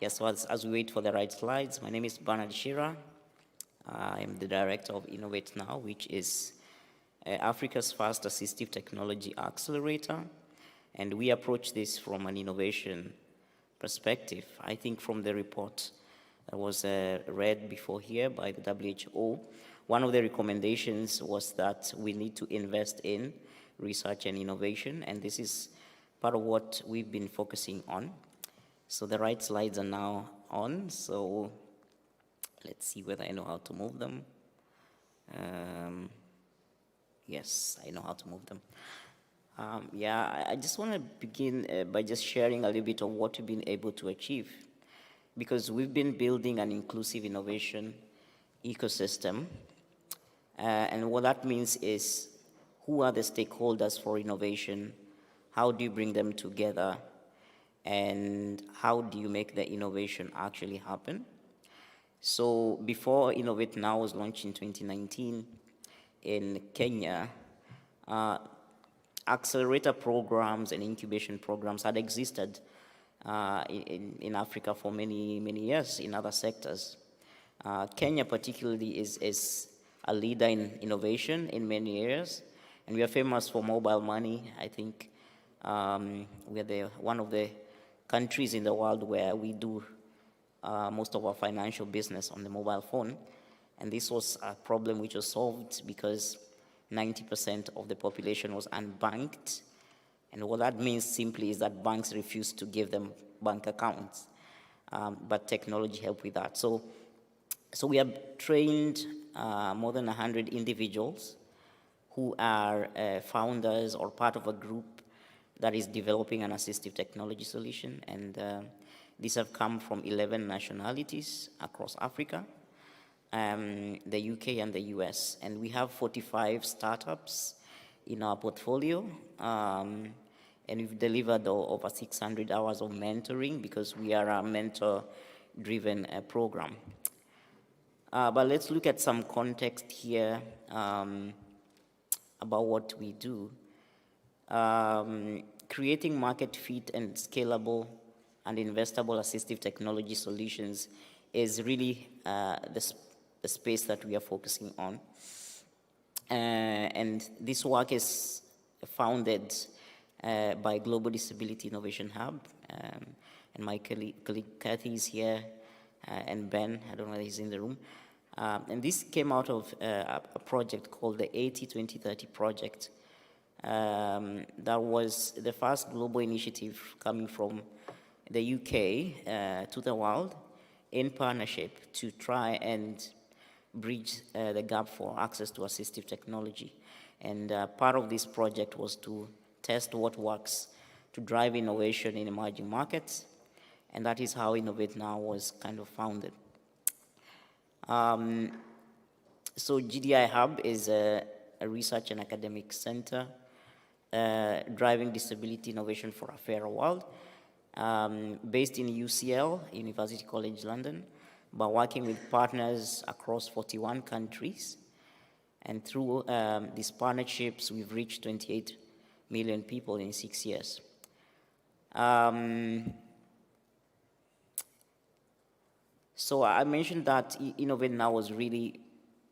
Yes, so as we wait for the right slides, my name is Bernad Chiira. I'm the director of Innovate Now, which is Africa's first assistive technology accelerator. And we approach this from an innovation perspective. I think from the report that was read before here by the WHO, one of the recommendations was that we need to invest in research and innovation, and this is part of what we've been focusing on. So the right slides are now on, so let's see whether I know how to move them. Yes, I know how to move them. I just want to begin by just sharing a little bit of what we've been able to achieve, because we've been building an inclusive innovation ecosystem, and what that means is, who are the stakeholders for innovation? How do you bring them together? And how do you make the innovation actually happen? So before Innovate Now was launched in 2019 in Kenya, accelerator programs and incubation programs had existed in Africa for many, many years in other sectors. Kenya particularly is a leader in innovation in many areas, and we are famous for mobile money. I think we're one of the countries in the world where we do most of our financial business on the mobile phone, and this was a problem which was solved because 90% of the population was unbanked, and what that means simply is that banks refused to give them bank accounts, but technology helped with that. So we have trained more than 100 individuals who are founders or part of a group that is developing an assistive technology solution, and these have come from 11 nationalities across Africa, the UK and the US, and we have 45 startups in our portfolio, and we've delivered over 600 hours of mentoring because we are a mentor-driven program. But let's look at some context here about what we do. Creating market fit and scalable and investable assistive technology solutions is really the space that we are focusing on. And this work is founded by Global Disability Innovation Hub, and my colleague Kathy is here, and Ben, I don't know whether he's in the room. And this came out of a project called the 80-20-30 project. That was the first global initiative coming from the UK to the world in partnership to try and bridge the gap for access to assistive technology. And part of this project was to test what works to drive innovation in emerging markets, and that is how Innovate Now was kind of founded. So GDI Hub is a research and academic center driving disability innovation for a fairer world, based in UCL, University College London, but working with partners across 41 countries. And through these partnerships, we've reached 28 million people in 6 years. So I mentioned that Innovate Now was really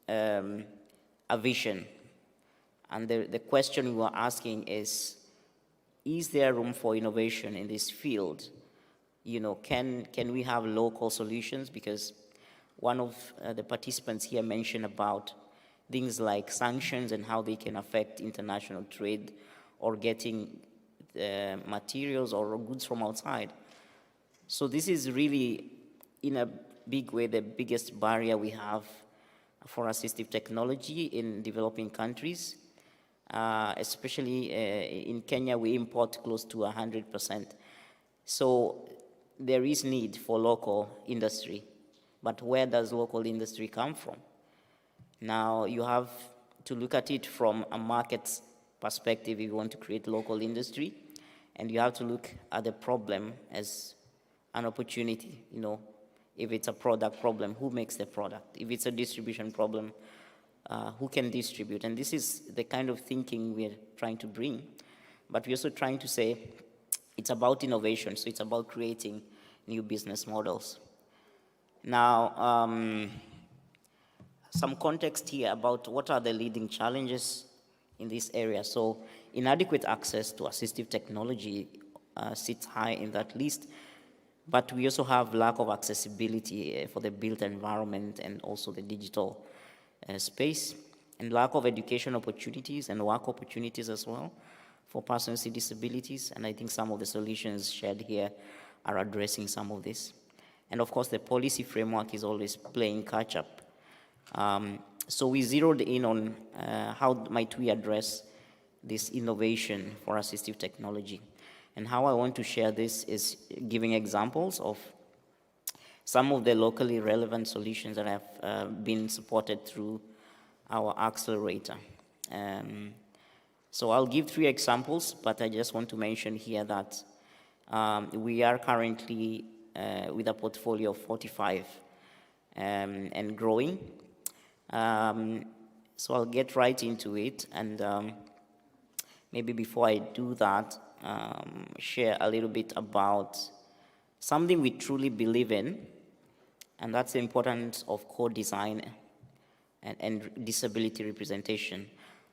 a vision. And the question we were asking is there room for innovation in this field? You know, can we have local solutions? Because one of the participants here mentioned about things like sanctions and how they can affect international trade or getting materials or goods from outside. So this is really, in a big way, the biggest barrier we have for assistive technology in developing countries. Especially in Kenya, we import close to 100%. So there is need for local industry, but where does local industry come from? Now you have to look at it from a market perspective if you want to create local industry, and you have to look at the problem as an opportunity. You know, if it's a product problem, who makes the product? If it's a distribution problem, who can distribute? And this is the kind of thinking we're trying to bring. But we're also trying to say it's about innovation, so it's about creating new business models. Now, some context here about what are the leading challenges in this area. So inadequate access to assistive technology sits high in that list, but we also have lack of accessibility for the built environment and also the digital space, and lack of education opportunities and work opportunities as well for persons with disabilities. And I think some of the solutions shared here are addressing some of this. And of course, the policy framework is always playing catch up. So we zeroed in on how might we address this innovation for assistive technology. And how I want to share this is giving examples of some of the locally relevant solutions that have been supported through our accelerator. So I'll give 3 examples, but I just want to mention here that we are currently with a portfolio of 45 and growing. So I'll get right into it, and maybe before I do that, share a little bit about something we truly believe in, and that's the importance of co-design and disability representation.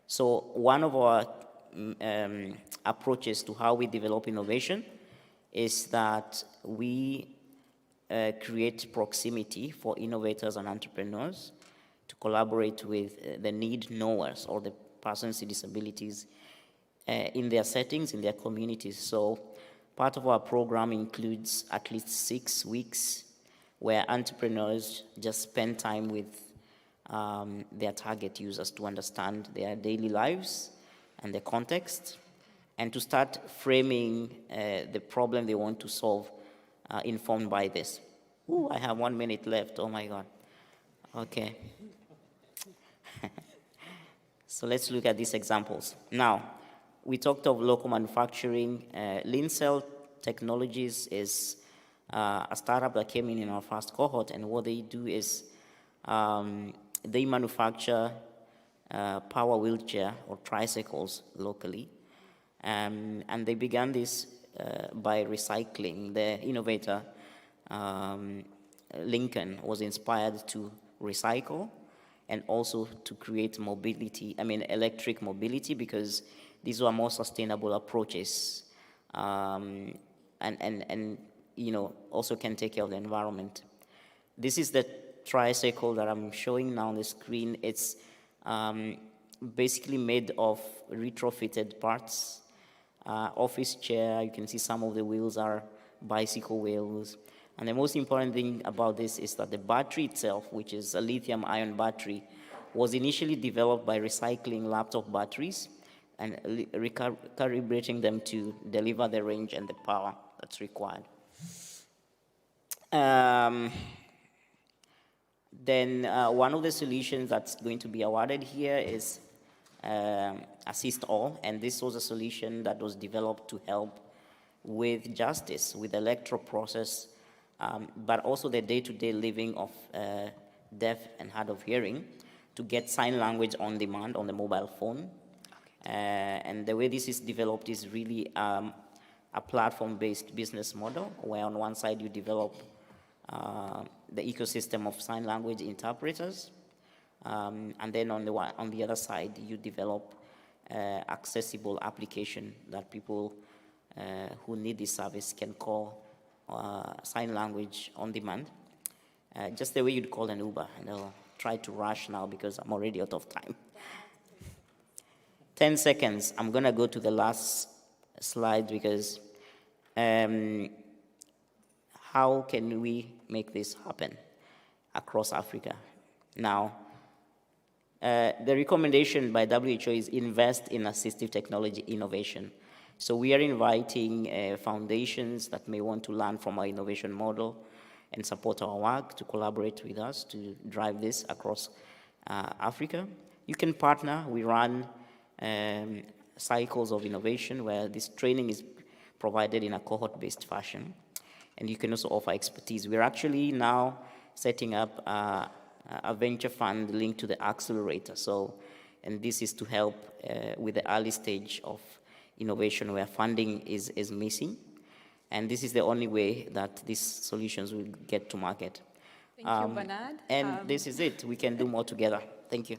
So one of our approaches to how we develop innovation is that we create proximity for innovators and entrepreneurs to collaborate with the need knowers or the persons with disabilities in their settings, in their communities. So part of our program includes at least 6 weeks where entrepreneurs just spend time with their target users to understand their daily lives and their context, and to start framing the problem they want to solve informed by this. Ooh, I have 1 minute left, oh my God. Okay. So let's look at these examples. Now, we talked of local manufacturing. Lincell Technologies is a startup that came in our first cohort, and what they do is they manufacture power wheelchair or tricycles locally, and they began this by recycling. The innovator, Lincoln, was inspired to recycle and also to create mobility, electric mobility, because these were more sustainable approaches, and also can take care of the environment. This is the tricycle that I'm showing now on the screen. It's basically made of retrofitted parts. Office chair, you can see some of the wheels are bicycle wheels. And the most important thing about this is that the battery itself, which is a lithium-ion battery, was initially developed by recycling laptop batteries and recalibrating them to deliver the range and the power that's required. Then one of the solutions that's going to be awarded here is Assist All, and this was a solution that was developed to help with justice, with the electoral process, but also the day-to-day living of deaf and hard of hearing, to get sign language on demand on the mobile phone. And the way this is developed is really a platform-based business model, where on one side you develop the ecosystem of sign language interpreters, and then on the other side you develop accessible application that people who need this service can call sign language on demand, just the way you'd call an Uber. And I'll try to rush now because I'm already out of time. 10 seconds. I'm going to go to the last slide because how can we make this happen across Africa? Now, the recommendation by WHO is invest in assistive technology innovation. So we are inviting foundations that may want to learn from our innovation model and support our work to collaborate with us to drive this across Africa. You can partner. We run cycles of innovation where this training is provided in a cohort-based fashion, and you can also offer expertise. We're actually now setting up a venture fund linked to the accelerator. So, and this is to help with the early stage of innovation where funding is missing. And this is the only way that these solutions will get to market. Thank you, Bernad. And this is it. We can do more together. Thank you.